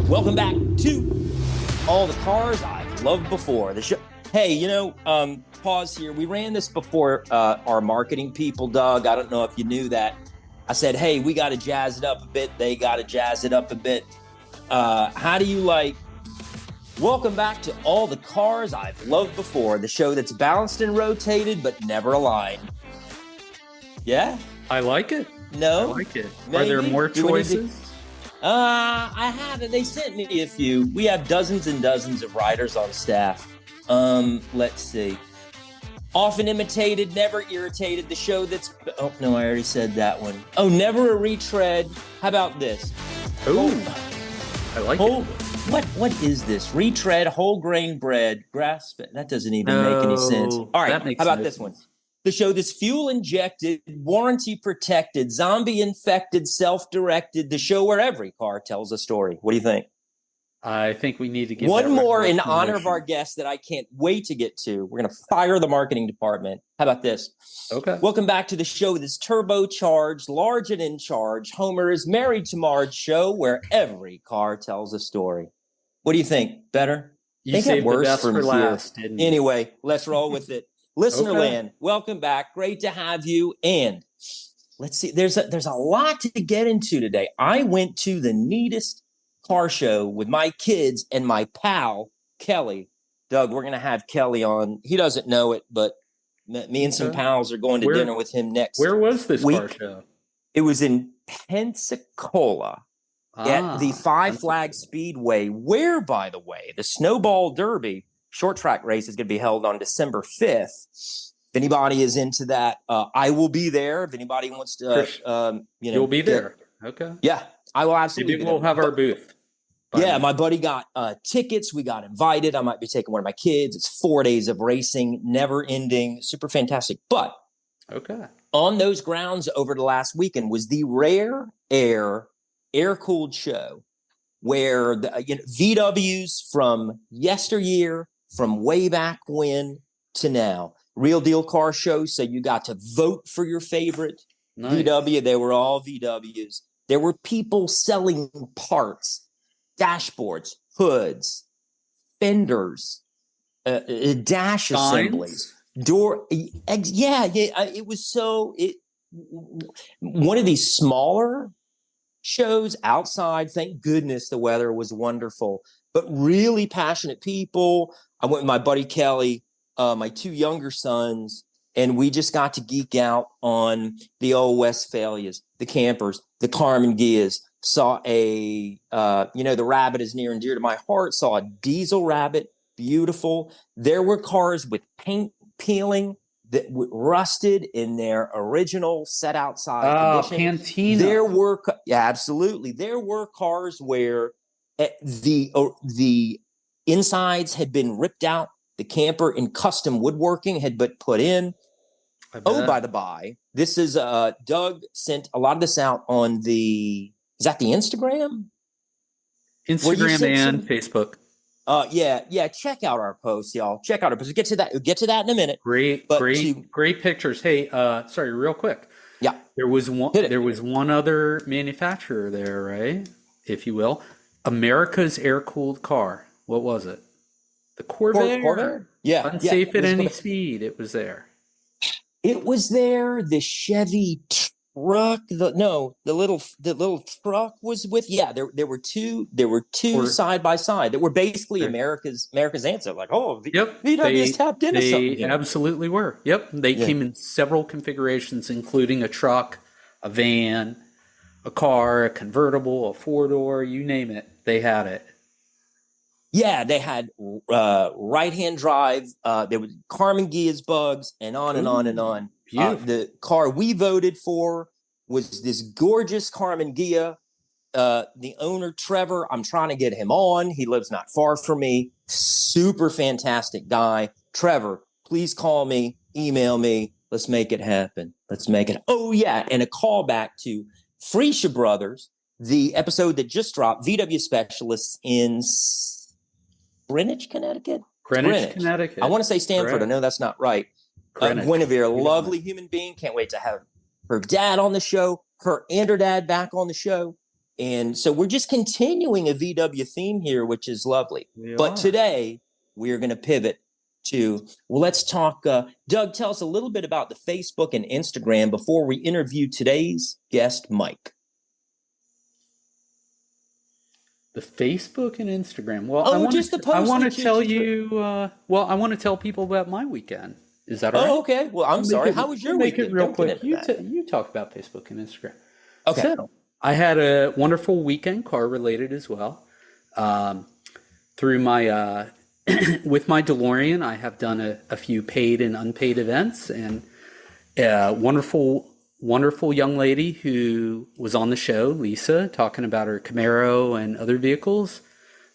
Welcome back to All the Cars I've Loved Before. The show. Hey, pause here. We ran this before our marketing people, Doug. I don't know if you knew that. I said, hey, we got to jazz it up a bit. They got to jazz it up a bit. How do you like? Welcome back to All the Cars I've Loved Before, the show that's balanced and rotated but never aligned. Yeah? I like it. No? I like it. Maybe? Are there more choices? I haven't. They sent me a few. We have dozens and dozens of writers on staff. Let's see. Often imitated, never irritated. The show that's... Oh, no, I already said that one. Oh, never a retread. How about this? Ooh, I like it. What is this? Retread, whole grain bread, grass-fed. That doesn't even make any sense. All right, how about this one? The show that's fuel-injected, warranty-protected, zombie-infected, self-directed. The show where every car tells a story. What do you think? I think we need to get one more in honor of our guest that I can't wait to get to. We're going to fire the marketing department. How about this? Okay. Welcome back to the show that's turbocharged, large and in charge. Homer is married to Marge show where every car tells a story. What do you think? Better? You saved the best for last, didn't you? Anyway, let's roll with it. Listenerland, welcome back. Great to have you. And let's see, there's a lot to get into today. I went to the neatest car show with my kids and my pal, Kelly. Doug, we're going to have Kelly on. He doesn't know it, but me and some pals are going to dinner with him next week. Where was this car show? It was in Pensacola at the Five Flag Speedway, where, by the way, the Snowball Derby short track race is going to be held on December 5th. If anybody is into that, I will be there. If anybody wants to, you'll be there. Okay. Yeah, I will absolutely. Maybe we'll have our booth. Yeah, my buddy got tickets. We got invited. I might be taking one of my kids. It's 4 days of racing, never ending, super fantastic. But on those grounds over the last weekend was the Rare Air air-cooled show where the VWs from yesteryear, from way back when to now, real deal car shows. So you got to vote for your favorite VW. They were all VWs. There were people selling parts, dashboards, hoods, fenders, dash assemblies, door. It was one of these smaller shows outside. Thank goodness the weather was wonderful, but really passionate people. I went with my buddy Kelly, my two younger sons, and we just got to geek out on the old Westphalias, the campers, the Carmen Gias. Saw the Rabbit is near and dear to my heart. Saw a diesel Rabbit, beautiful. There were cars with paint peeling that rusted in their original set outside condition. Cantina. There were absolutely. There were cars where the insides had been ripped out. The camper in custom woodworking had been put in. Oh, by the by, this is Doug sent a lot of this out on is that the Instagram? Instagram and Facebook. Yeah. Check out our posts, y'all. Check out our posts. Get to that in a minute. Great pictures. Hey, sorry, real quick. Yeah. There was one other manufacturer there, right? If you will. America's air-cooled car. What was it? The Corvair? Yeah. Unsafe at any speed. It was there. It was there. The Chevy truck. The little truck was with. Yeah, there were two side by side that were basically America's answer. Like, VW tapped into something. They absolutely were. Yep, they came in several configurations, including a truck, a van, a car, a convertible, a 4-door. You name it, they had it. Yeah, they had right-hand drive. There was Carmen Gia's bugs, and on and on and on. The car we voted for was this gorgeous Carmen Gia. The owner, Trevor, I'm trying to get him on. He lives not far from me. Super fantastic guy. Trevor, please call me, email me. Let's make it happen. Let's make it. Oh, yeah, and a callback to Freesia Brothers, the episode that just dropped, VW specialists in Greenwich, Connecticut. Connecticut. I want to say Stanford. Correct. I know that's not right. Guinevere, lovely human being. Can't wait to have her dad on the show. Her and her dad back on the show. And so we're just continuing a VW theme here, which is lovely. But today we are going to pivot to, well, let's talk. Doug, tell us a little bit about the Facebook and Instagram before we interview today's guest, Mike. The Facebook and Instagram. Well, I want to tell you. I want to tell people about my weekend. Is that all right? Oh, okay. Well, I'm sorry. How was your weekend? Make it real quick. You talk about Facebook and Instagram. Okay. So, I had a wonderful weekend, car related as well. Through my with my DeLorean, I have done a few paid and unpaid events, and a wonderful young lady who was on the show, Lisa, talking about her Camaro and other vehicles.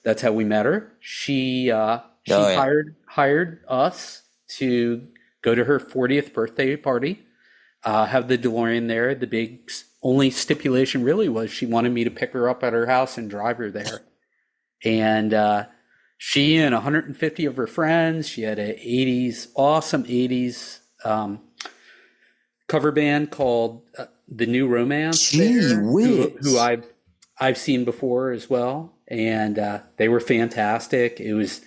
That's how we met her. She hired us to go to her 40th birthday party, have the DeLorean there. The big only stipulation really was she wanted me to pick her up at her house and drive her there. And she and 150 of her friends, she had an awesome 80s cover band called The New Romance, who I've seen before as well, and they were fantastic. It was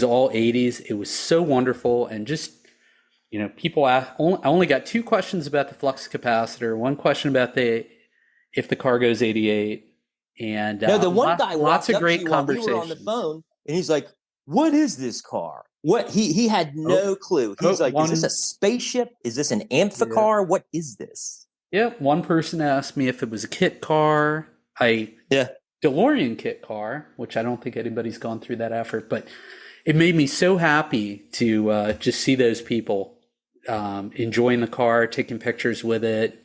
all 80s. It was so wonderful, and just people ask. I only got 2 questions about the flux capacitor. 1 question about if the car goes 88, and the one guy lots of great conversations. We were on the phone, and he's like, "What is this car?" What he had no clue. He's like, "Is this a spaceship? Is this an amphicar? Yeah. What is this?" Yeah. One person asked me if it was a kit car. DeLorean kit car, which I don't think anybody's gone through that effort, but it made me so happy to just see those people enjoying the car, taking pictures with it.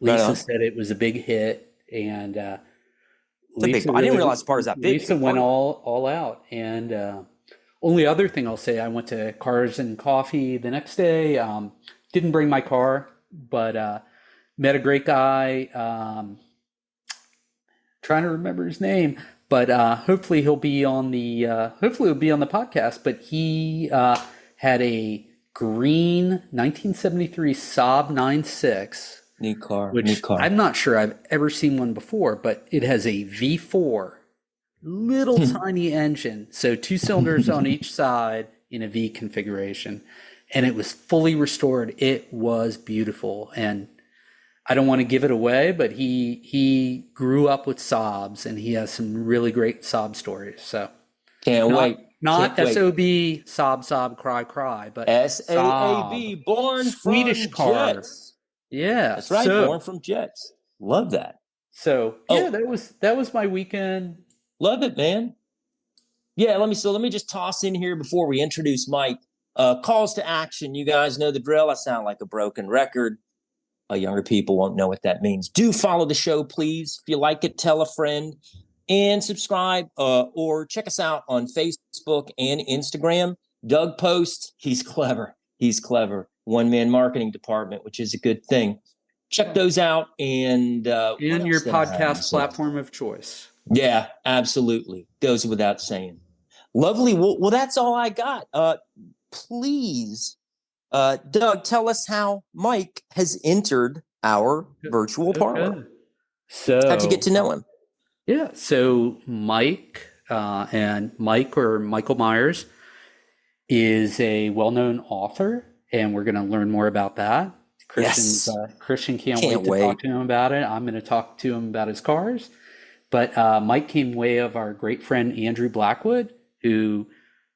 Lisa said it was a big hit, and I didn't realize the part was that big. Lisa went all out, and only other thing I'll say, I went to Cars and Coffee the next day. Didn't bring my car, but met a great guy. Trying to remember his name, but hopefully he'll be on the podcast. But he had a green 1973 Saab 9.6. Neat car. I'm not sure I've ever seen one before, but it has a V4, little tiny engine, so 2 cylinders on each side in a V configuration, and it was fully restored. It was beautiful, and I don't want to give it away, but he grew up with Saabs, and he has some really great Saab stories. So can't wait. Not S-O-B, Saab, cry, but S-A-A-B, born Swedish from car. Jets. Yeah, that's right. Born from Jets. Love that. So that was my weekend. Love it, man. Yeah, let me just toss in here before we introduce Mike. Calls to action. You guys know the drill. I sound like a broken record. Younger people won't know what that means. Do follow the show, please. If you like it, tell a friend and subscribe, or check us out on Facebook and Instagram. Doug posts. He's clever. One-man marketing department, which is a good thing. Check those out, and your podcast platform of choice. Yeah, absolutely. Goes without saying. Lovely. Well, that's all I got. Please, Doug, tell us how Mike has entered our virtual parlor. So how'd you get to know him? Yeah. So Mike or Michael Myers is a well-known author, and we're going to learn more about that. Christian can't wait to talk to him about it. I'm going to talk to him about his cars. But Mike came way of our great friend Andrew Blackwood, who,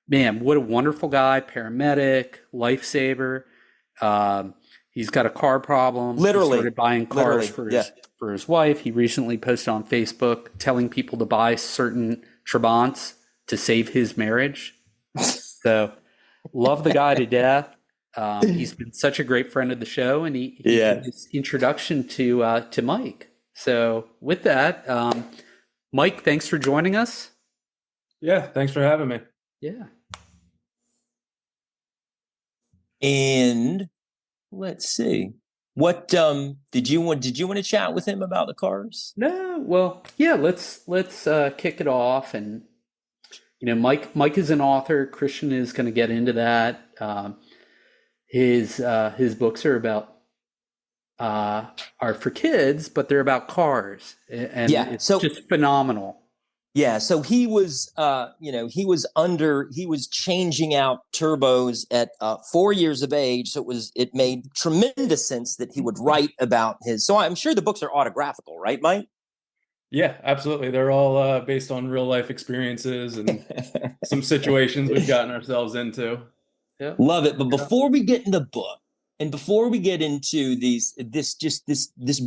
man, what a wonderful guy, paramedic, lifesaver. He's got a car problem. Literally. He started buying cars for his wife. He recently posted on Facebook telling people to buy certain Trabants to save his marriage. So love the guy to death. He's been such a great friend of the show, and he did his introduction to Mike. So with that, Mike, thanks for joining us. Yeah, thanks for having me. Yeah. And let's see. What did you want to chat with him about the cars? No, well, yeah, let's kick it off. And Mike is an author. Christian is going to get into that. His books are about are for kids, but they're about cars, and Yeah. it's just phenomenal. Yeah, so he was, he was changing out turbos at 4 years of age. So it made tremendous sense that he would write about his. So I'm sure the books are autographical, right, Mike? Yeah, absolutely. They're all based on real life experiences and some situations we've gotten ourselves into. Yeah, Love it. But before we get in the book, and before we get into this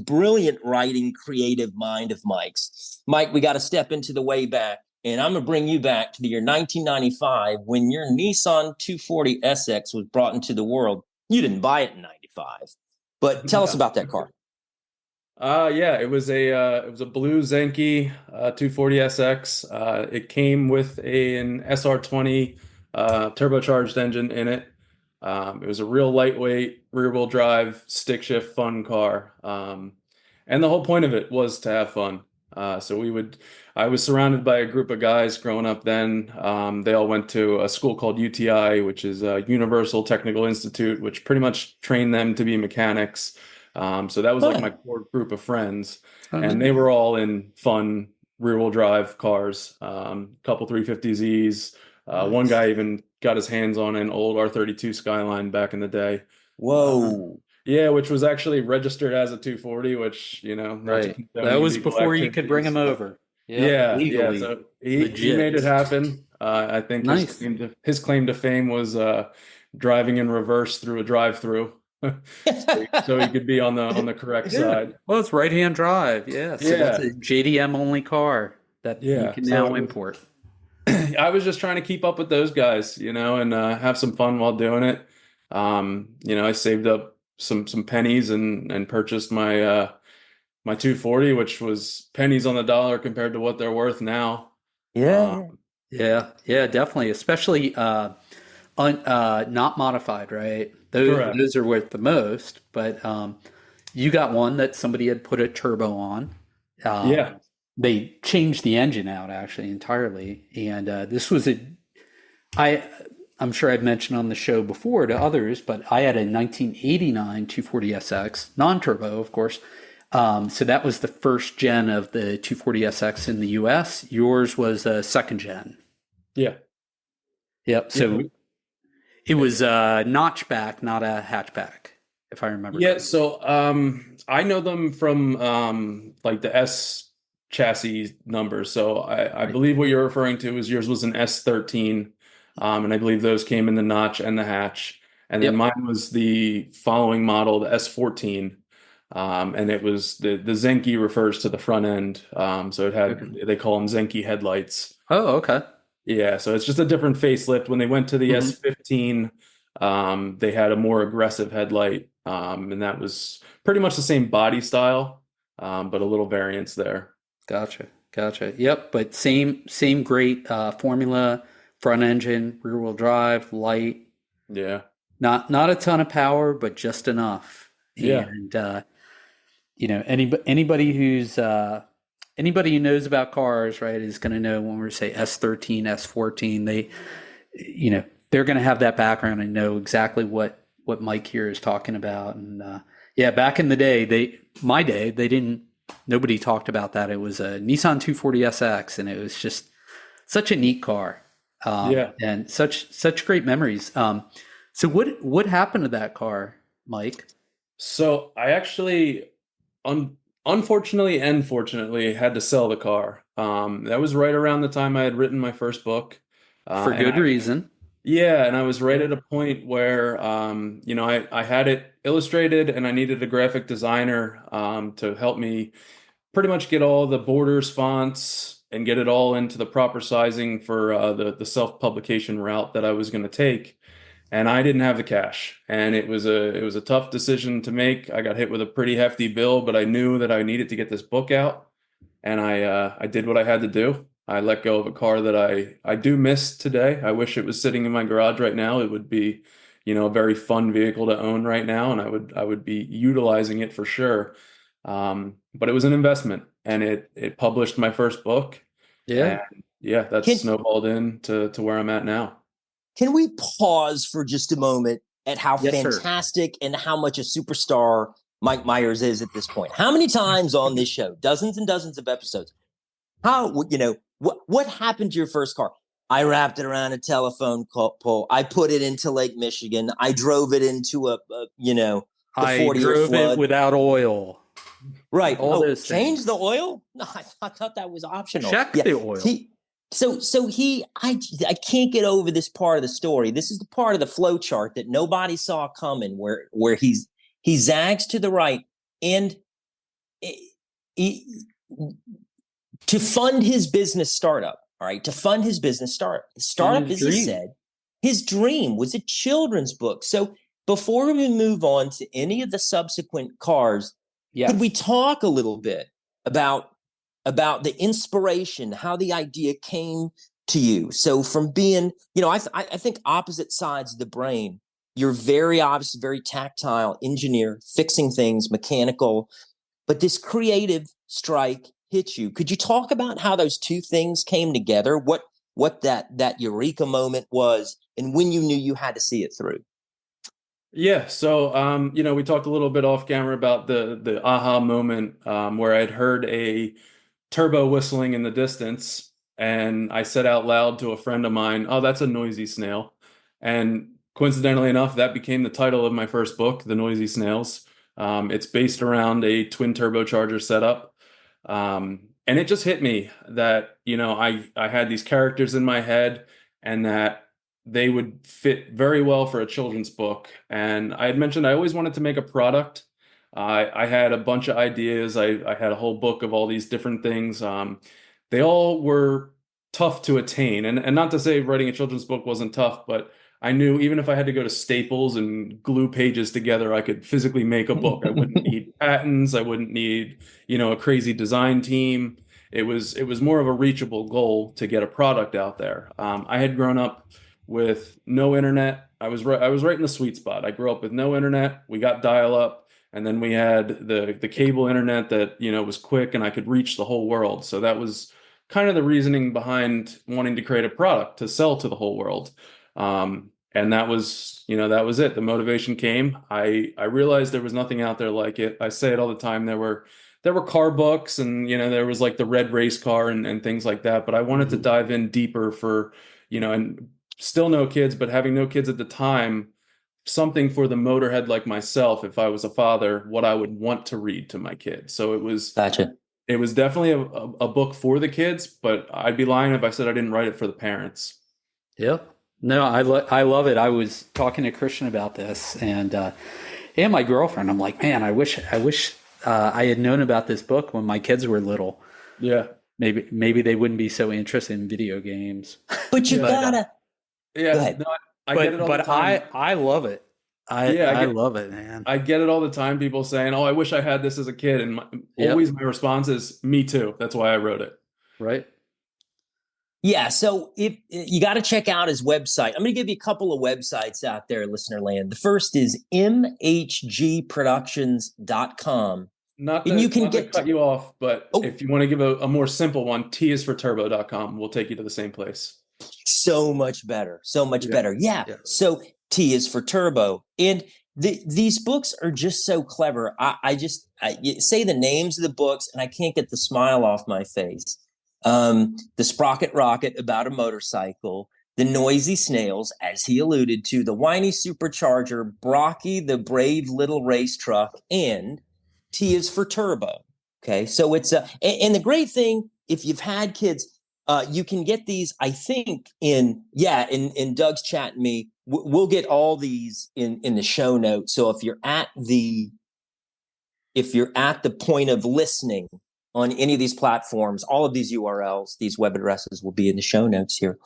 brilliant writing creative mind of Mike's, Mike, we got to step into the way back. And I'm going to bring you back to the year 1995 when your Nissan 240 SX was brought into the world. You didn't buy it in 95. But tell us about that car. Yeah, it was a blue Zenki 240 SX. It came with an SR20 turbocharged engine in it. It was a real lightweight rear wheel drive stick shift fun car. And the whole point of it was to have fun. I was surrounded by a group of guys growing up then. They all went to a school called UTI, which is a Universal Technical Institute, which pretty much trained them to be mechanics. So that was like my core group of friends, and they were all in fun rear-wheel drive cars, couple 350Zs. One guy even got his hands on an old R32 Skyline back in the day. Whoa. Yeah, which was actually registered as a 240, which, right. That was before you could bring him over. Yeah, legally, so he made it happen. I think nice. his claim to fame was driving in reverse through a drive-through. So he could be on the correct side. Well, it's right-hand drive. Yeah. So that's a JDM only car that you can now import. I was just trying to keep up with those guys, and have some fun while doing it. I saved up some pennies and purchased my 240, which was pennies on the dollar compared to what they're worth now. Yeah, definitely. Especially not modified, right? Those are worth the most. But you got one that somebody had put a turbo on. They changed the engine out actually entirely, and this was I'm sure I've mentioned on the show before to others, but I had a 1989 240SX, non-turbo, of course. So that was the first gen of the 240SX in the US. Yours was a second gen. Yeah. Yep. So it was a notchback, not a hatchback, if I remember. Yeah. Correctly. So I know them from like the S chassis numbers. So I believe what you're referring to is yours was an S13. And I believe those came in the notch and the hatch. And then mine was the following model, the S14. And it was the Zenki refers to the front end. So it had, they call them Zenki headlights. Oh, okay. Yeah. So it's just a different facelift. When they went to the S15, they had a more aggressive headlight. And that was pretty much the same body style, but a little variance there. Gotcha. Yep. But same great formula, front engine, rear wheel drive, light. Yeah. Not a ton of power, but just enough. Yeah. And anybody who knows about cars, right, is going to know when we say S13, S14, they're going to have that background and know exactly what Mike here is talking about. And back in the day, nobody talked about that. It was a Nissan 240SX, and it was just such a neat car. And such great memories. So what happened to that car, Mike? So I actually, unfortunately and fortunately, had to sell the car. That was right around the time I had written my first book. For good reason. Yeah, and I was right at a point where, I had it illustrated and I needed a graphic designer to help me pretty much get all the borders, fonts, and get it all into the proper sizing for the self-publication route that I was going to take. And I didn't have the cash, and it was a tough decision to make. I got hit with a pretty hefty bill, but I knew that I needed to get this book out, and I did what I had to do. I let go of a car that I do miss today. I wish it was sitting in my garage right now. It would be, a very fun vehicle to own right now, and I would be utilizing it for sure. But it was an investment, and it published my first book. Yeah. And that's snowballed into where I'm at now. Can we pause for just a moment at how Yes, fantastic and how much a superstar Mike Myers is at this point. How many times on this show, dozens and dozens of episodes, what happened to your first car? I wrapped it around a telephone pole. I put it into Lake Michigan. I drove it into the 40-year drove flood. it without oil. Right. All those change things. the oil? No, I thought that was optional. Check the oil. I can't get over this part of the story. This is the part of the flow chart that nobody saw coming, where he zags to the right, and to fund his business startup. All right, to fund his business startup, as he said, his dream was a children's book. So before we move on to any of the subsequent cars, could we talk a little bit about the inspiration, how the idea came to you? So from being, I think opposite sides of the brain, you're very obvious, very tactile engineer, fixing things, mechanical, but this creative strike hit you. Could you talk about how those two things came together? What that eureka moment was, and when you knew you had to see it through? Yeah, so we talked a little bit off camera about the aha moment where I'd heard a turbo whistling in the distance, and I said out loud to a friend of mine, "Oh, that's a noisy snail." And coincidentally enough, that became the title of my first book, The Noisy Snails. It's based around a twin turbocharger setup. And it just hit me that, I had these characters in my head and that they would fit very well for a children's book. And I had mentioned I always wanted to make a product. I had a bunch of ideas. I had a whole book of all these different things. They all were tough to attain. And not to say writing a children's book wasn't tough, but I knew even if I had to go to Staples and glue pages together, I could physically make a book. I wouldn't need patents. I wouldn't need, a crazy design team. It was more of a reachable goal to get a product out there. I had grown up with no internet. I was right in the sweet spot. I grew up with no internet. We got dial-up, and then we had the cable internet that, was quick and I could reach the whole world. So that was kind of the reasoning behind wanting to create a product to sell to the whole world. And that was it. The motivation came. I realized there was nothing out there like it. I say it all the time. There were car books and, there was like the red race car and things like that. But I wanted to dive in deeper for, and still no kids, but having no kids at the time, something for the motorhead like myself, if I was a father, what I would want to read to my kids. So it was, Gotcha. It was definitely a book for the kids, but I'd be lying if I said I didn't write it for the parents. Yep. No, I love it. I was talking to Christian about this and my girlfriend. I'm like, man, I wish I had known about this book when my kids were little. Yeah. Maybe they wouldn't be so interested in video games. But you gotta. Yeah. Go ahead. No, I get it all the time. I love it. I love it, man. I get it all the time. People saying, "Oh, I wish I had this as a kid," and always my response is, "Me too." That's why I wrote it. Right. Yeah, so if you got to check out his website. I'm going to give you a couple of websites out there, listener land. The first is mhgproductions.com. Not to cut you off, but if you want to give a more simple one, tisforturbo.com will take you to the same place. So much better. So much better. Yeah. So T is for turbo. And these books are just so clever. I say the names of the books and I can't get the smile off my face. The Sprocket Rocket, about a motorcycle, the Noisy Snails, as he alluded to, the Whiny Supercharger, Brocky, the Brave Little Race Truck, and T is for Turbo. Okay, so it's and the great thing, if you've had kids, you can get these, I think, in Doug's chat and me, we'll get all these in the show notes. So if you're at the point of listening on any of these platforms, all of these URLs, these web addresses will be in the show notes here.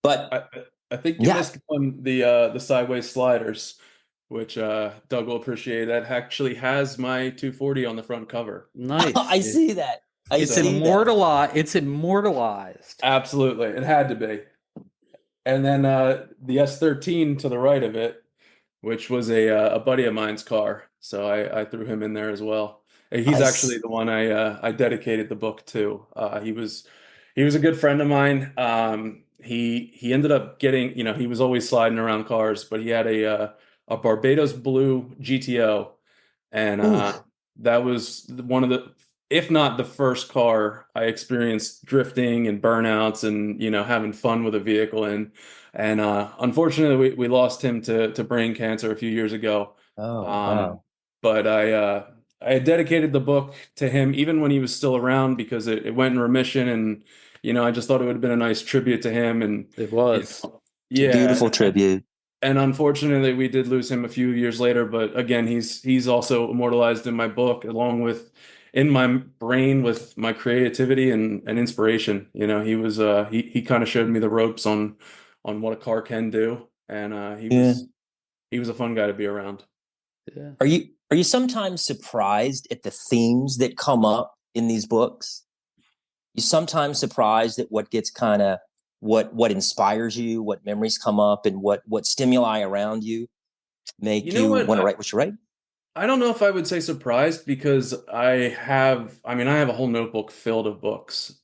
But I think you missed on the sideways sliders, which Doug will appreciate. That actually has my 240 on the front cover. Nice. I see that. It's immortalized. Absolutely, it had to be. And then the S13 to the right of it, which was a buddy of mine's car, so I threw him in there as well. He's actually the one I dedicated the book to. He was a good friend of mine. He ended up getting, he was always sliding around cars, but he had a Barbados blue GTO And Ooh. that was one of the, if not the first car I experienced drifting and burnouts and, having fun with a vehicle in. And unfortunately, we lost him to brain cancer a few years ago. Oh, Um, wow. but I had dedicated the book to him even when he was still around because it went in remission. And, I just thought it would have been a nice tribute to him. And, It you was. know, It's a beautiful yeah. tribute. And unfortunately, we did lose him a few years later. But again, he's also immortalized in my book, along with in my brain with my creativity and inspiration. He was he kind of showed me the ropes on what a car can do, and Yeah. he was a fun guy to be around. Yeah. Are you sometimes surprised at the themes that come up in these books? You sometimes surprised at what gets kind of what inspires you, what memories come up, and what stimuli around you You make know you what? want to write what you write? I don't know if I would say surprised because I have a whole notebook filled of books.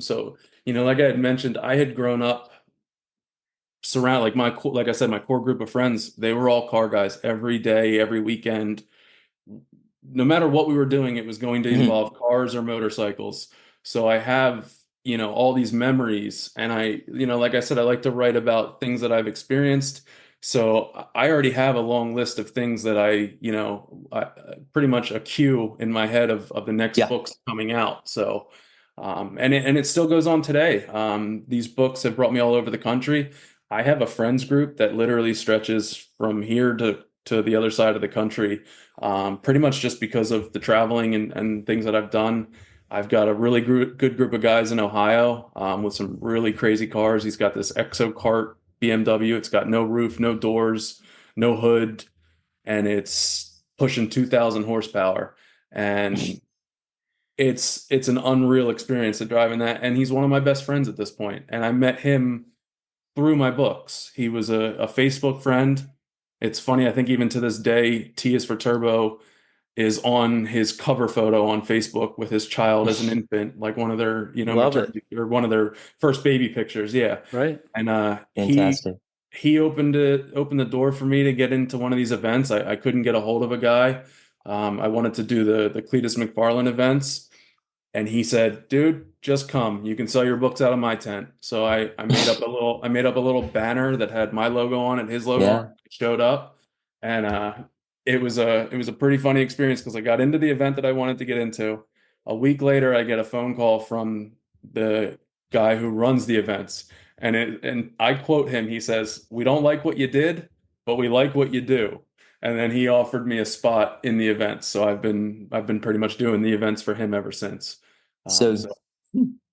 So, like I had mentioned, I had grown up surround like like I said, my core group of friends, they were all car guys every day, every weekend. No matter what we were doing, it was going to Mhm. involve cars or motorcycles. So I have, all these memories. And like I said, I like to write about things that I've experienced. So I already have a long list of things that pretty much a queue in my head of the next Yeah. books coming out. So, and it still goes on today. These books have brought me all over the country. I have a friends group that literally stretches from here to the other side of the country, pretty much just because of the traveling and things that I've done. I've got a really good group of guys in Ohio with some really crazy cars. He's got this Exo Kart BMW. It's got no roof, no doors, no hood, and it's pushing 2,000 horsepower. And it's an unreal experience to drive in that. And he's one of my best friends at this point. And I met him through my books. He was a Facebook friend. It's funny, I think even to this day, T is for Turbo is on his cover photo on Facebook with his child as an infant, like one of their, Love it. maternity or one of their first baby pictures. Yeah. Right. And Fantastic. he opened the door for me to get into one of these events. I couldn't get a hold of a guy. I wanted to do the Cletus McFarlane events. And he said, "Dude, just come. You can sell your books out of my tent." So I made up a little banner that had my logo on it, his logo on Yeah. it, showed up, and it was a pretty funny experience because I got into the event that I wanted to get into. A week later, I get a phone call from the guy who runs the events, and I quote him. He says, "We don't like what you did, but we like what you do." And then he offered me a spot in the events. So I've been pretty much doing the events for him ever since. So So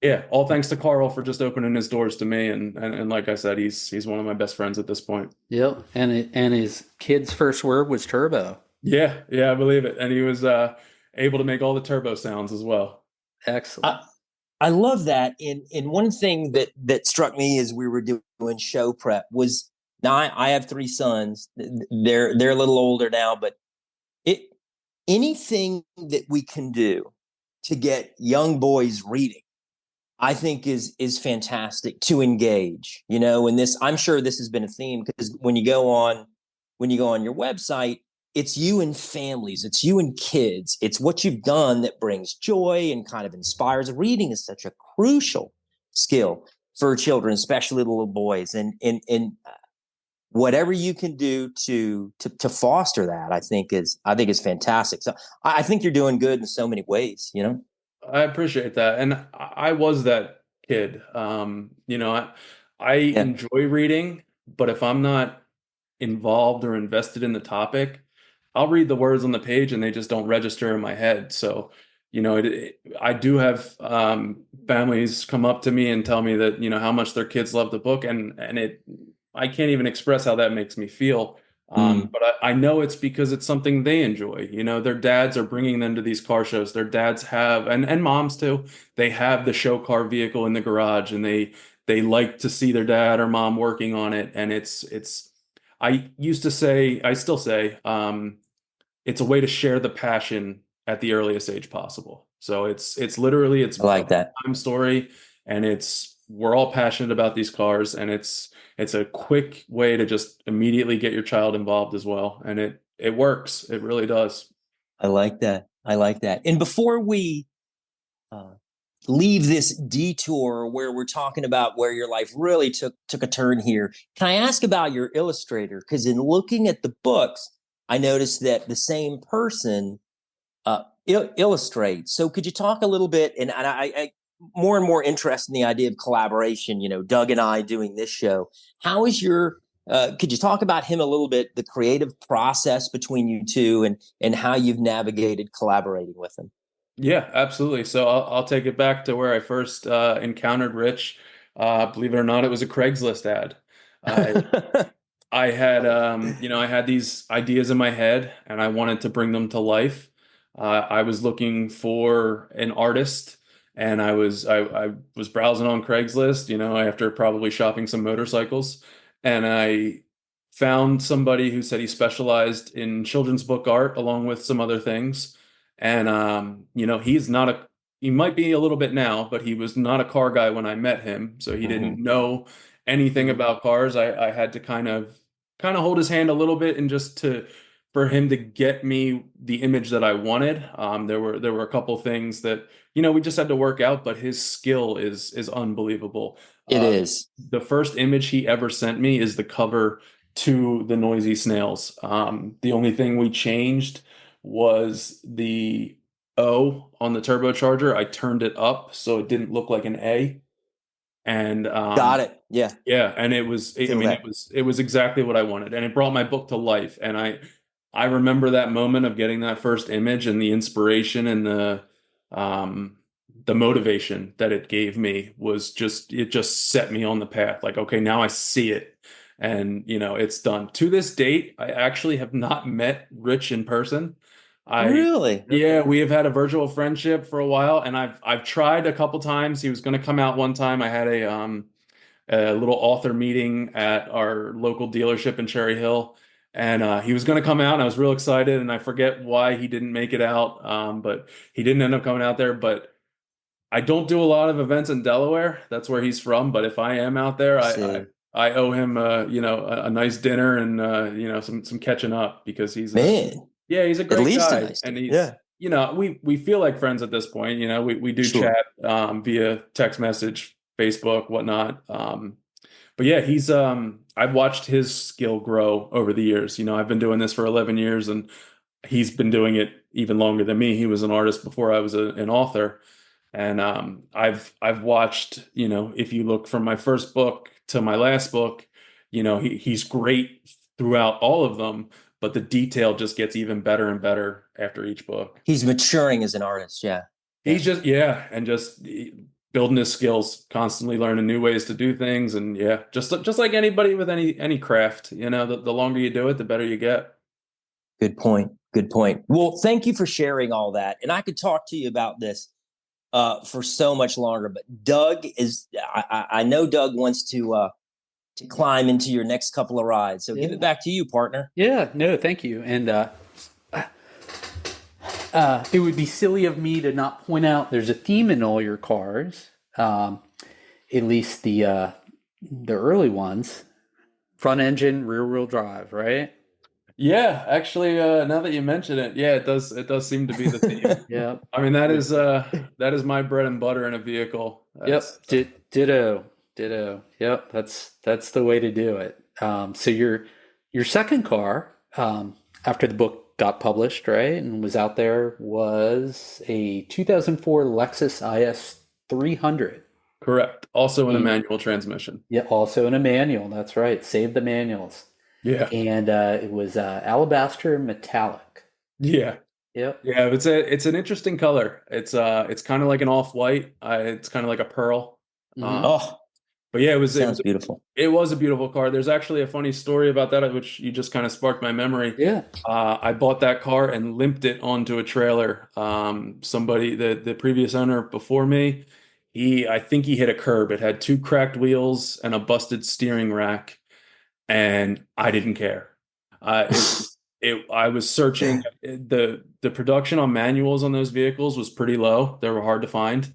yeah, all thanks to Carl for just opening his doors to me. And like I said, he's one of my best friends at this point. Yep. And his kid's first word was turbo. Yeah, yeah, I believe it. And he was able to make all the turbo sounds as well. Excellent. I, I love that. And one thing that struck me as we were doing show prep was now I have three sons. They're a little older now, but it anything that we can do to get young boys reading, I think is fantastic to engage. And this I'm sure this has been a theme because when you go on your website, it's you and families, it's you and kids, it's what you've done that brings joy and kind of inspires. Reading is such a crucial skill for children, especially little boys, and whatever you can do to foster that, I think is fantastic. So I think you're doing good in so many ways. I appreciate that. And I was that kid. I Yeah, enjoy reading, but if I'm not involved or invested in the topic, I'll read the words on the page and they just don't register in my head. So, I do have families come up to me and tell me that, how much their kids love the book, and I can't even express how that makes me feel. mm, But I know it's because it's something they enjoy. Their dads are bringing them to these car shows. Their dads have, and moms too, they have the show car vehicle in the garage, and they like to see their dad or mom working on it. And I used to say, I still say, it's a way to share the passion at the earliest age possible. So it's literally it's I a like that. time story, and we're all passionate about these cars, and it's a quick way to just immediately get your child involved as well, and it works. It really does. I like that. I like that. And before we uh, leave this detour where we're talking about where your life really took a turn here, can I ask about your illustrator? Because in looking at the books, I noticed that the same person illustrates. So could you talk a little bit? And I more and more interested in the idea of collaboration. You know, Doug and I doing this show. How is your could you talk about him a little bit, the creative process between you two, and how you've navigated collaborating with him? Yeah, absolutely. So I'll take it back to where I first encountered Rich. Believe it or not, it was a Craigslist ad. I I had I had these ideas in my head and I wanted to bring them to life. I was looking for an artist and I was browsing on Craigslist, after probably shopping some motorcycles, and I found somebody who said he specialized in children's book art along with some other things. And he might be a little bit now, but he was not a car guy when I met him, so he didn't Mhm. know anything about cars. I had to kind of hold his hand a little bit and just to for him to get me the image that I wanted. There were a couple things that we just had to work out, but his skill is unbelievable. It Uh, is. the first image he ever sent me is the cover to the Noisy Snails. The only thing we changed was the O on the turbocharger. I turned it up so it didn't look like an A. And Got it. Yeah. yeah, and I Feel mean, that. it was exactly what I wanted, and it brought my book to life. And I remember that moment of getting that first image and the inspiration and um, the motivation that it gave me was it just set me on the path. Like, okay, now I see it, and it's done. To this date, I actually have not met Rich in person. I Really? Yeah, we have had a virtual friendship for a while, and I've tried a couple times. He was going to come out one time. I had a little author meeting at our local dealership in Cherry Hill. And he was going to come out, and I was real excited. And I forget why he didn't make it out, but he didn't end up coming out there. But I don't do a lot of events in Delaware. That's where he's from. But if I am out there, I I see. I owe him, a nice dinner and some catching up because Man, he's a at great least a guy, nice and day. Yeah. we feel like friends at this point. We do Sure. chat via text message, Facebook, whatnot. But yeah, I've watched his skill grow over the years. I've been doing this for 11 years and he's been doing it even longer than me. He was an artist before I was an author. And I've watched, if you look from my first book to my last book, he's great throughout all of them, but the detail just gets even better and better after each book. He's maturing as an artist. Yeah. Yeah. He's just, yeah, and just building his skills, constantly learning new ways to do things, and yeah, just like anybody with any craft, the longer you do it, the better you get. Good point. Good point. Well, thank you for sharing all that. And I could talk to you about this for so much longer, but Doug is, I know Doug wants to climb into your next couple of rides. So give it Yeah. back to you, partner. Yeah, no, thank you. And it would be silly of me to not point out there's a theme in all your cars, at least the early ones. Front engine, rear wheel drive, right? Yeah, actually, now that you mention it, yeah, it does seem to be the theme. Yeah. I mean, that is my bread and butter in a vehicle. That's Yep. Ditto. Ditto. Yep. That's the way to do it. So your second car, after the book got published, right, and was out there, was a 2004 Lexus IS 300. correct. Also in a And manual transmission. yeah, also in a manual. That's right. Save the manuals. Yeah. And it was alabaster metallic. Yeah. Yep. Yeah, it's an interesting color. It's kind of like an off-white. It's kind of like a pearl. Hmm. Um, Oh, but yeah, sounds beautiful. it was a beautiful car. There's actually a funny story about that, which you just kind of sparked my memory. Yeah. I bought that car and limped it onto a trailer. Somebody, the previous owner before me, I think he hit a curb. It had two cracked wheels and a busted steering rack, and I didn't care. I was searching. The production on manuals on those vehicles was pretty low. They were hard to find.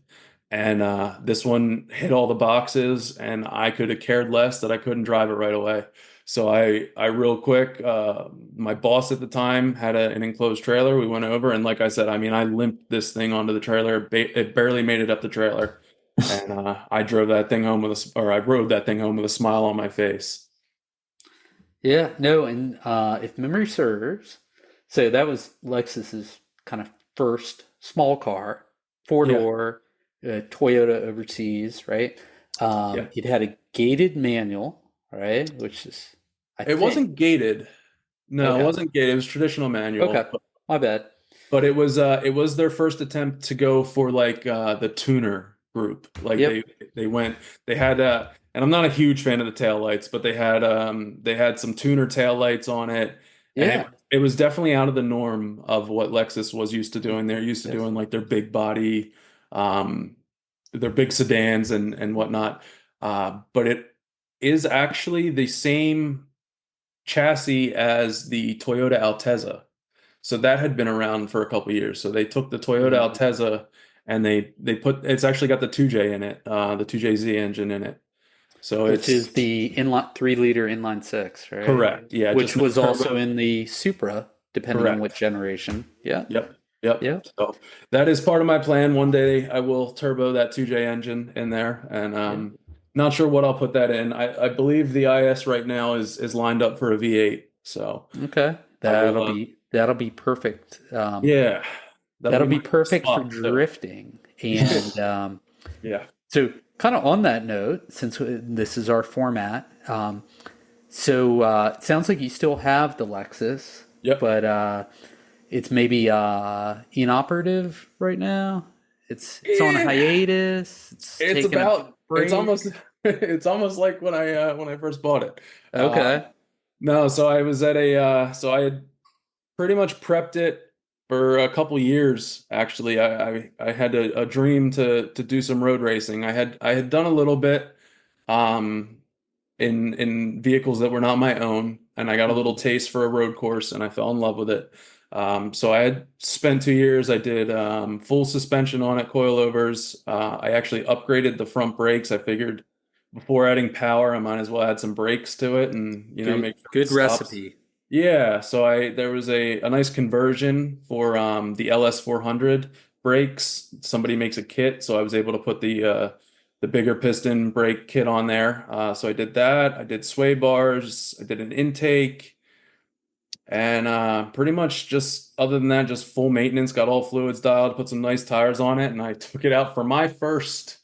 And this one hit all the boxes, and I could have cared less that I couldn't drive it right away. So I real quick, my boss at the time had an enclosed trailer. We went over, and like I said, I mean, I limped this thing onto the trailer. It barely made it up the trailer, and I drove that thing home or I rode that thing home with a smile on my face. Yeah, no, and if memory serves, so that was Lexus's kind of first small car, four Yeah, door, Toyota overseas, right? yeah. It had a gated manual, right? Which is, I It think, wasn't gated. No, it okay, wasn't gated. It was traditional okay, manual, my bad. but it was their first attempt to go for like the tuner group. Like Yep, they went they had and I'm not a huge fan of the taillights, but they had some tuner taillights on it, and yeah, it was definitely out of the norm of what Lexus was used to doing. They're used to yes, doing like their big body, um their big sedans and whatnot. But it is actually the same chassis as the Toyota Altezza. So that had been around for a couple years. So they took the Toyota Mhm. Altezza and they put it's actually got the 2J in it, the 2JZ engine in it. So Which it's is the inline 3 liter inline six, right? correct. Yeah, just Which no was also turbo. in the Supra, depending on which Correct. generation. Yeah, Yep. Yep. yeah, So that is part of my plan. One day I will turbo that 2J engine in there, and yeah. not sure what I'll put that in. I believe the IS right now is lined up for a V8. So Okay, I will that'll be perfect. yeah, that'll That'll be be my perfect for spot too. drifting. And Yeah. so, kind of on that note, since this is our format, it sounds like you still have the Lexus, Yep. but it's maybe inoperative right now. It's on a Yeah. hiatus. It's It's taking a about it's break. almost it's almost like when I first bought it. Okay. No, so I was at a so I had pretty much prepped it for a couple years actually. I had a dream to do some road racing. I had done a little bit um in vehicles that were not my own, and I got a little Mhm. taste for a road course, and I fell in love with it. So I had spent 2 years. I did full suspension on it, coilovers. I actually upgraded the front brakes. I figured before adding power, I might as well add some brakes to it, and make sure it Good stops. recipe. Yeah, so I there was a nice conversion for the LS 400 brakes. Somebody makes a kit, so I was able to put the bigger piston brake kit on there. So I did that. I did sway bars. I did an intake, and pretty much just other than that, just full maintenance. Got all fluids dialed, put some nice tires on it, and I took it out for my first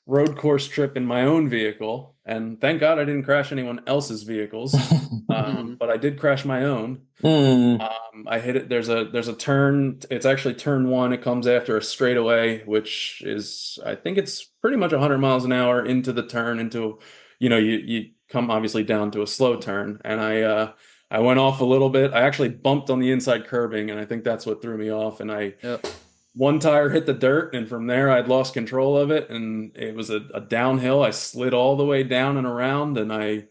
road course trip in my own vehicle. And thank God I didn't crash anyone else's vehicles. Mhm. But I did crash my own. Mm. I hit it. There's a turn. It's actually turn one. It comes after a straightaway, which is I think it's pretty much 100 miles an hour into the turn. Into you come obviously down to a slow turn, and I went off a little bit. I actually bumped on the inside curbing, and I think that's what threw me off. And I Yep. one tire hit the dirt, and from there I'd lost control of it, and it was a downhill. I slid all the way down and around, and I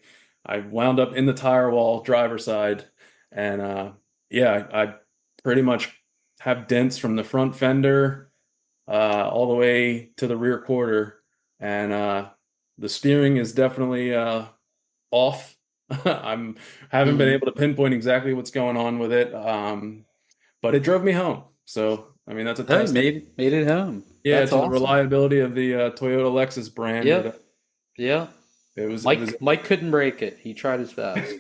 wound up in the tire wall, driver side, and yeah, I pretty much have dents from the front fender all the way to the rear quarter, and the steering is definitely off. I'm haven't been Mhm. able to pinpoint exactly what's going on with it, but it drove me home. So I mean that's a Hey, testament. made it home. Yeah, That's to the awesome. reliability of the Toyota Lexus brand. Yep. Yeah. It was Mike couldn't break it. He tried his best.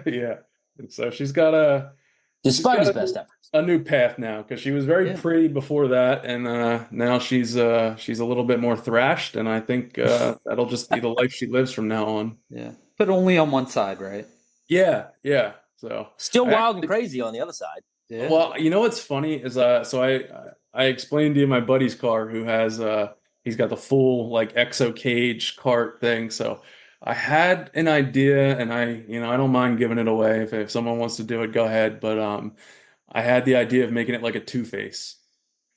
yeah. And so she's Despite got his best efforts. a new path now because she was very Yeah. pretty before that, and now she's a little bit more thrashed, and I think that'll just be the life she lives from now on. Yeah. But only on one side, right? Yeah, yeah. So Still I wild and actually, crazy on the other side. Yeah. well, you know what's funny is I explained to you my buddy's car who has he's got the full like exo cage cart thing. So I had an idea, and I don't mind giving it away if someone wants to do it, go ahead. But I had the idea of making it like a two-face.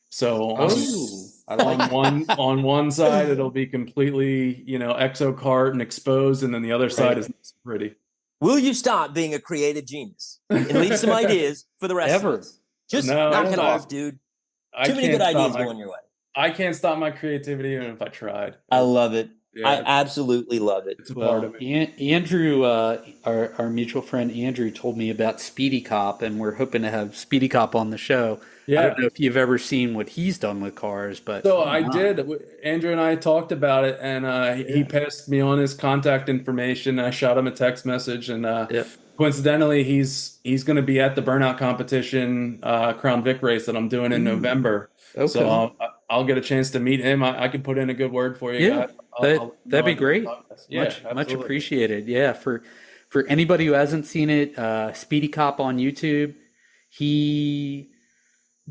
So Oh, I like it. on one side it'll be completely, exo cart and exposed, and then the other side Right. is nice and pretty. Will you stop being a creative genius and leave some ideas for the rest of Ever. us? Just No, knock it off, dude. I Too many good can't stop ideas my going your way. I can't stop my creativity even if I tried. I love it. I Yeah, absolutely love it. it's a part Well, of me. Andrew, our mutual friend Andrew, told me about Speedy Cop, and we're hoping to have Speedy Cop on the show. I don't Yeah. know if you've ever seen what he's done with cars, but So oh I my, did. Andrew and I talked about it, and he yeah, passed me on his contact information. I shot him a text message, and yeah. coincidentally, he's going to be at the Burnout competition, Crown Vic race that I'm doing in Mm, November. So okay, I'll get a chance to meet him. I can put in a good word for you yeah, guys. I'll let you know that'd be I did the great. podcast. Yeah, Much absolutely. appreciated. Yeah, for anybody who hasn't seen it, Speedy Cop on YouTube, he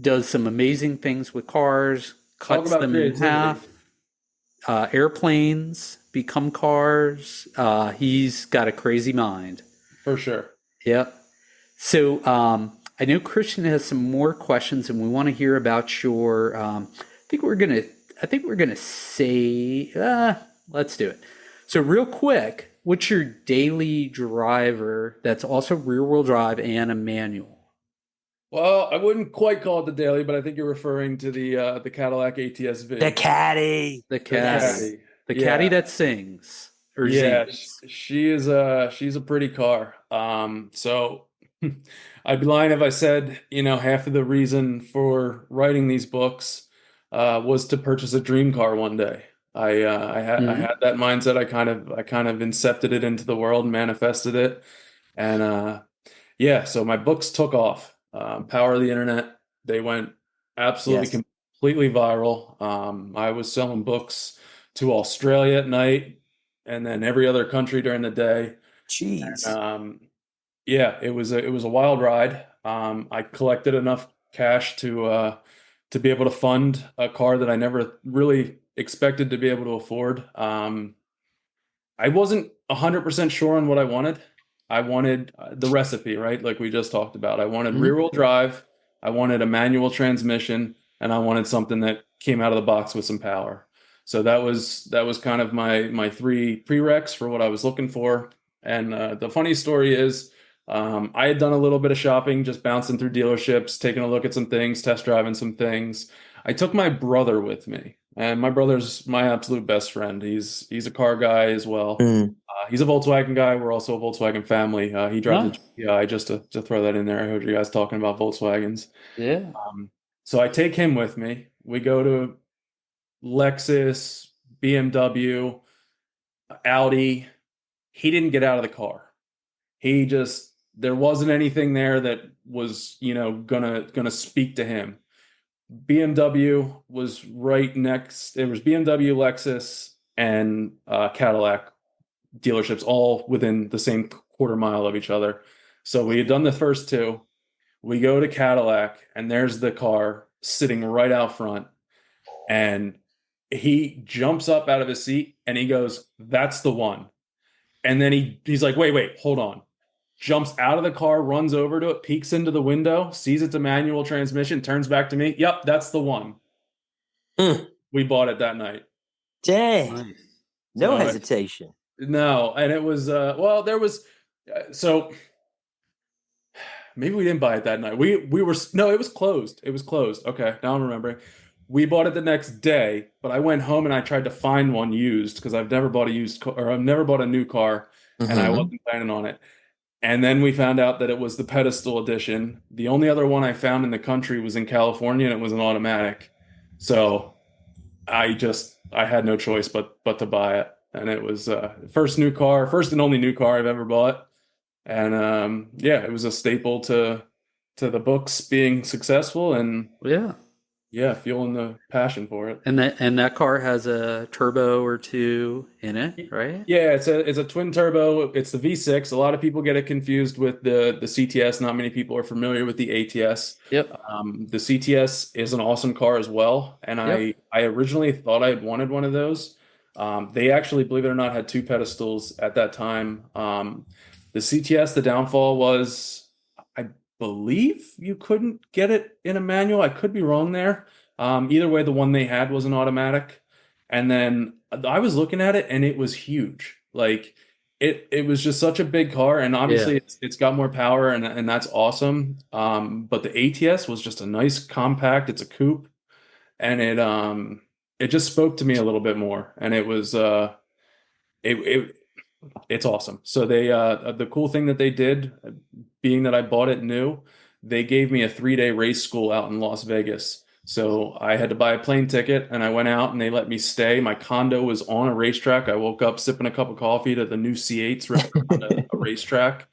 does some amazing things with cars, Talk cuts about them in creativity half. Airplanes become cars. He's got a crazy mind. for sure. Yep. So I know Christian has some more questions, and we want to hear about your. think we're gonna. I think we're gonna say. Let's do it. So real quick, what's your daily driver that's also rear-wheel drive and a manual? Well, I wouldn't quite call it the daily, but I think you're referring to the Cadillac The ATS-V. caddy. The The caddy. Yes. caddy. The caddy Yeah. that sings or Yeah, zings. she's a pretty car. So I'd be lying if I said, half of the reason for writing these books was to purchase a dream car one day. I Mhm. had that mindset. I kind of incepted it into the world and manifested it. And yeah, so my books took off. Power of the internet. They went absolutely Yes. completely viral. I was selling books to Australia at night and then every other country during the day. Jeez. Yeah, it was a wild ride. I collected enough cash to be able to fund a car that I never really expected to be able to afford. I wasn't 100% sure on what I wanted. I wanted the recipe, right? Like we just talked about. I wanted Mhm. rear-wheel drive, I wanted a manual transmission, and I wanted something that came out of the box with some power. So that was kind of my three prereqs for what I was looking for. And the funny story is, I had done a little bit of shopping, just bouncing through dealerships, taking a look at some things, test driving some things. I took my brother with me, and my brother's my absolute best friend. He's a car guy as well. Mm. He's a Volkswagen guy. We're also a Volkswagen family. He drives a Nice. GTI, just to throw that in there. I heard you guys talking about Volkswagens. Yeah. So I take him with me. We go to Lexus, BMW, Audi. He didn't get out of the car. There wasn't anything there that was, gonna speak to him. BMW was right next. It was BMW, Lexus, and Cadillac dealerships all within the same quarter mile of each other. So we had done the first two. We go to Cadillac, and there's the car sitting right out front. And he jumps up out of his seat and he goes, "That's the one." And then he's like, "Wait, hold on." Jumps out of the car, runs over to it, peeks into the window, sees it's a manual transmission, turns back to me. "Yep, that's the one." Mm. We bought it that night. Dang. Nice. No So hesitation. no, and it was well, there was so maybe we didn't buy it that night. We were no, it was closed. It was closed. Okay, now I'm remembering. We bought it the next day, but I went home and I tried to find one used because I've never bought a used car, or I've never bought a new car, and I Hmm. wasn't planning on it. And then we found out that it was the pedestal edition. The only other one I found in the country was in California, and it was an automatic. So I had no choice but to buy it, and it was first and only new car I've ever bought. And yeah, it was a staple to the books being successful, and Yeah. yeah, feeling the passion for it. And that car has a turbo or two in it, right? Yeah, it's a twin turbo. It's the V6. A lot of people get it confused with the CTS. Not many people are familiar with the ATS. Yep. The CTS is an awesome car as well, and Yep. I originally thought I wanted one of those. They actually, believe it or not, had two pedestals at that time. The CTS, the downfall was, I believe you couldn't get it in a manual. I could be wrong there. Either way, the one they had was an automatic. And then I was looking at it and it was huge. Like it was just such a big car, and Yeah. obviously it's got more power, and that's awesome. But the ATS was just a nice compact. It's a coupe, and it just spoke to me a little bit more. And it was it it's awesome. So they the cool thing that they did, being that I bought it new, they gave me a 3-day race school out in Las Vegas. So I had to buy a plane ticket and I went out and they let me stay. My condo was on a racetrack. I woke up sipping a cup of coffee to the new C8s ripping around a racetrack.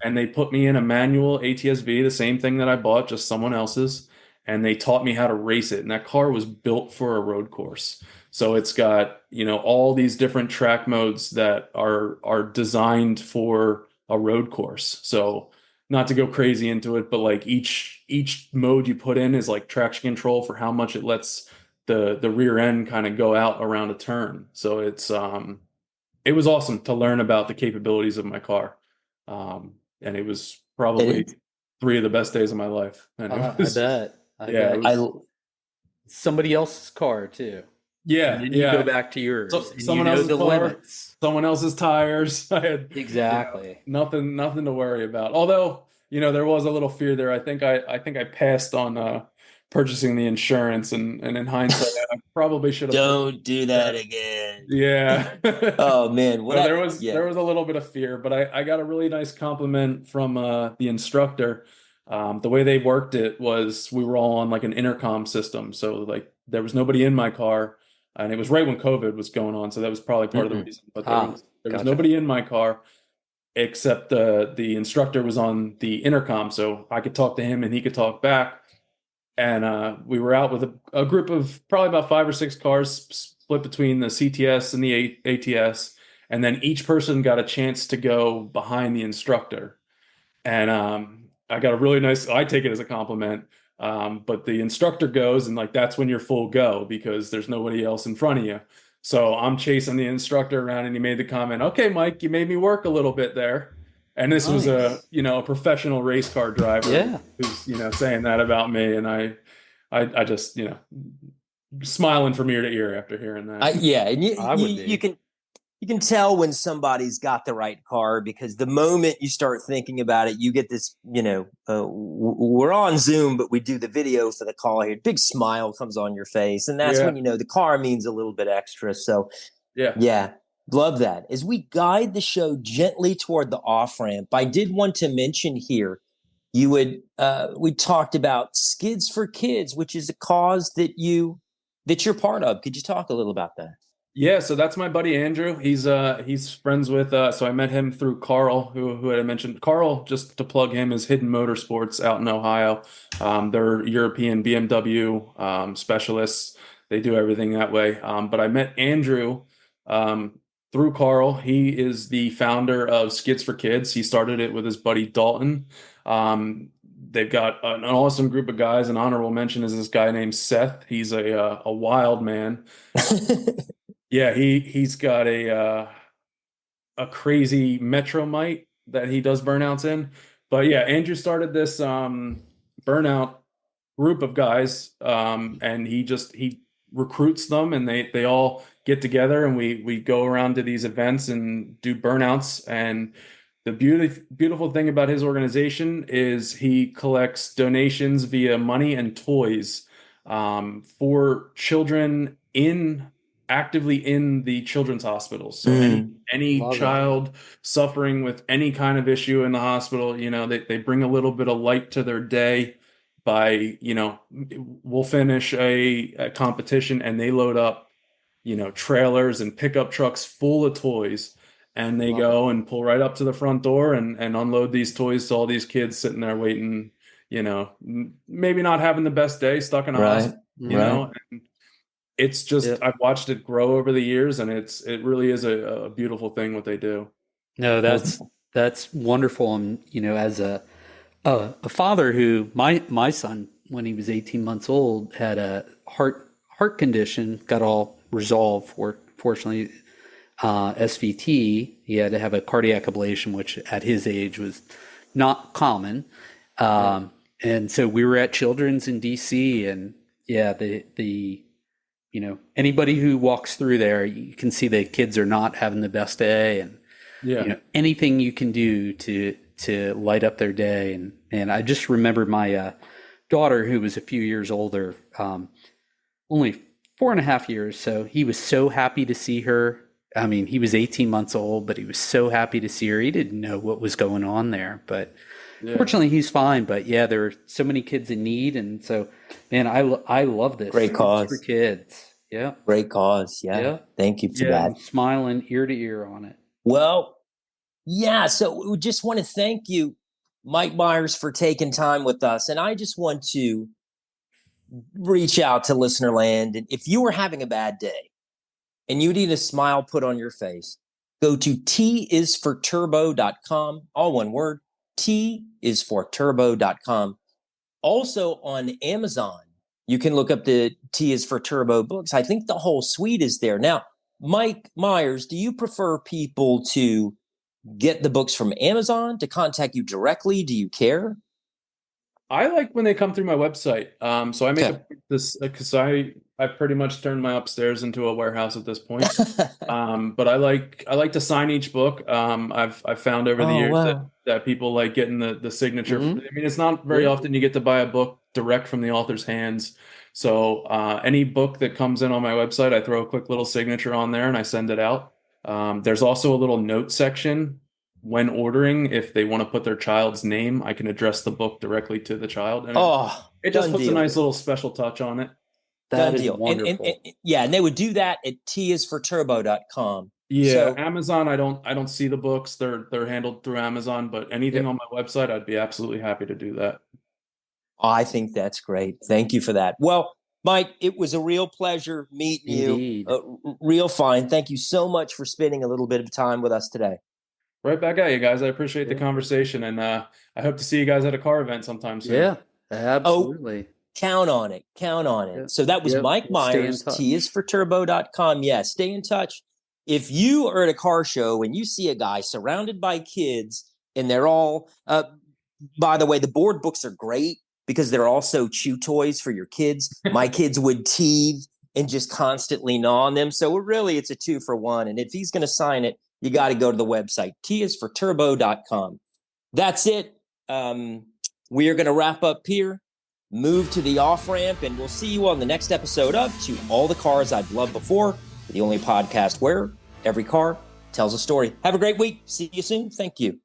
And they put me in a manual ATS-V, the same thing that I bought, just someone else's. And they taught me how to race it. And that car was built for a road course. So it's got, all these different track modes that are designed for a road course. So not to go crazy into it, but like each mode you put in is like traction control for how much it lets the rear end kind of go out around a turn. So it was awesome to learn about the capabilities of my car. And it was probably 3 of the best days of my life. And I bet. Yeah, bet. Somebody else's car too. Yeah, and then you go back to yours. So, and someone else's the car, limits. Someone else's tires. I had exactly nothing to worry about. Although there was a little fear there. I think I passed on purchasing the insurance, and in hindsight, I probably should have. Don't do that again. Yeah. Oh man, so there was a little bit of fear, but I got a really nice compliment from the instructor. The way they worked it was we were all on like an intercom system, so like there was nobody in my car. And it was right when COVID was going on, so that was probably part of the reason. But there was nobody in my car except the instructor was on the intercom, so I could talk to him and he could talk back. And we were out with a group of probably about 5 or 6 cars split between the CTS and the ATS, and then each person got a chance to go behind the instructor. And I got a really nice. I take it as a compliment. But the instructor goes, and like that's when you're full go because there's nobody else in front of you. So I'm chasing the instructor around, and he made the comment, "Okay, Mike, you made me work a little bit there." And this was a professional race car driver who's saying that about me, and I just smiling from ear to ear after hearing that. And you can tell when somebody's got the right car because the moment you start thinking about it, you get this, we're on Zoom, but we do the video for the call here. Big smile comes on your face. And that's when, the car means a little bit extra. So yeah, love that. As we guide the show gently toward the off ramp, I did want to mention here, we talked about Skids for Kids, which is a cause that you're part of. Could you talk a little about that? Yeah, so that's my buddy Andrew. He's friends with so I met him through Carl, who I mentioned. Carl, just to plug him, is Hidden Motorsports out in Ohio. They're European BMW specialists. They do everything that way. But I met Andrew through Carl. He is the founder of Skids for Kids. He started it with his buddy Dalton. They've got an awesome group of guys. An honorable mention is this guy named Seth. He's a wild man. Yeah, he's got a crazy Metromite that he does burnouts in. But yeah, Andrew started this burnout group of guys, and he recruits them, and they all get together, and we go around to these events and do burnouts. And the beautiful thing about his organization is he collects donations via money and toys for children actively in the children's hospitals. So any child suffering with any kind of issue in the hospital, they bring a little bit of light to their day by, we'll finish a competition and they load up, trailers and pickup trucks full of toys, and they go and pull right up to the front door and unload these toys to all these kids sitting there waiting, maybe not having the best day, stuck in a hospital, and it's just, I've watched it grow over the years, and it really is a beautiful thing what they do. No, that's wonderful. And, as a father who, my son, when he was 18 months old, had a heart condition, got all resolved fortunately, SVT. He had to have a cardiac ablation, which at his age was not common. And so we were at Children's in DC, and anybody who walks through there, you can see the kids are not having the best day, and anything you can do to light up their day. And I just remember my daughter, who was a few years older, only 4.5 years. So he was so happy to see her I mean, he was 18 months old, but he was so happy to see her. He didn't know what was going on there, but fortunately he's fine. But yeah, there are so many kids in need. And so, man, I love this. Great cause. It's for kids. Yeah. Great cause. Yeah. Thank you for that. I'm smiling ear to ear on it. Well, yeah. So we just want to thank you, Mike Myers, for taking time with us. And I just want to reach out to listener land. And if you were having a bad day and you need a smile put on your face, go to tisforturbo.com, all one word, tisforturbo.com. Also on Amazon, you can look up the T is for Turbo books. I think the whole suite is there. Now, Mike Myers, do you prefer people to get the books from Amazon, to contact you directly? Do you care? I like when they come through my website. So I make this because I pretty much turned my upstairs into a warehouse at this point. But I like to sign each book. I've found over the years that people like getting the signature. I mean, it's not very often you get to buy a book direct from the author's hands. So any book that comes in on my website, I throw a quick little signature on there and I send it out. There's also a little note section when ordering. If they want to put their child's name, I can address the book directly to the child. And it just puts a nice little special touch on it. That is wonderful. And they would do that at tisforturbo.com. Yeah, so, Amazon, I don't see the books. They're handled through Amazon, but anything on my website, I'd be absolutely happy to do that. I think that's great. Thank you for that. Well, Mike, it was a real pleasure meeting you. Real fine. Thank you so much for spending a little bit of time with us today. Right back at you guys. I appreciate the conversation, and I hope to see you guys at a car event sometime soon. Yeah, absolutely. Count on it. Count on it. Yeah. So that was Mike Myers, tisforturbo.com. Yeah, stay in touch. If you are at a car show and you see a guy surrounded by kids and they're all, by the way, the board books are great because they're also chew toys for your kids. My kids would tease and just constantly gnaw on them. So really, it's a 2-for-1. And if he's going to sign it, you got to go to the website, tisforturbo.com. That's it. We are going to wrap up here, move to the off-ramp, and we'll see you on the next episode of To All the Cars I've Loved Before, the only podcast where every car tells a story. Have a great week. See you soon. Thank you.